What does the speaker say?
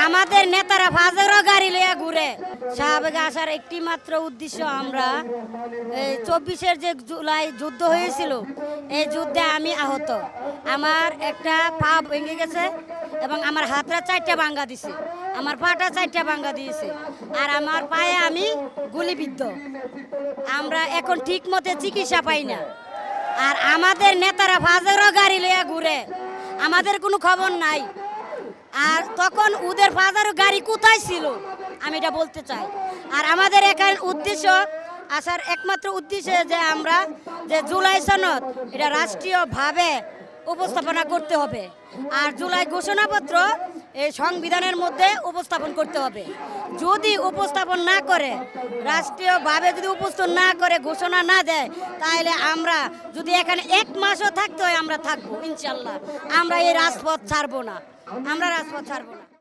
আমাদের নেতারা ফাজারও গাড়ি লইয়া ঘুরে। শাহবাগে আসার একটি মাত্র উদ্দেশ্য, আমরা এই 24-এর যে জুলাই যুদ্ধ হয়েছিল, এই যুদ্ধে আমি আহত। আমার একটা পা ভেঙে গেছে এবং আমার হাতটা 4টা ভাঙ্গা দিছে, আমার পাটা 4টা ভাঙ্গা দিয়েছে, আর আমার পায়ে আমি গুলিবিদ্ধ। আমরা এখন ঠিক মতো চিকিৎসা পাই না। আর আমাদের নেতারা ফাজারও গাড়ি লইয়া ঘুরে, আমাদের কোনো খবর নাই। আর তখন ওদের ফাজারও গাড়ি কোথায় ছিল আমি এটা বলতে চাই। আর আমাদের এখানে উদ্দেশ্য আসার একমাত্র উদ্দেশ্য যে আমরা যে জুলাই সনদ এটা রাষ্ট্রীয়ভাবে উপস্থাপনা করতে হবে। আর জুলাই ঘোষণাপত্র এই সংবিধানের মধ্যে উপস্থাপন করতে হবে। যদি উপস্থাপন না করে, রাষ্ট্রীয়ভাবে যদি উপস্থাপন না করে, ঘোষণা না দেয়, তাহলে আমরা যদি এখানে 1 মাসও থাকতে হয় আমরা থাকবো ইনশাল্লাহ। আমরা এই রাজপথ ছাড়বো না, আমরা রাজপথ ছাড়বো না।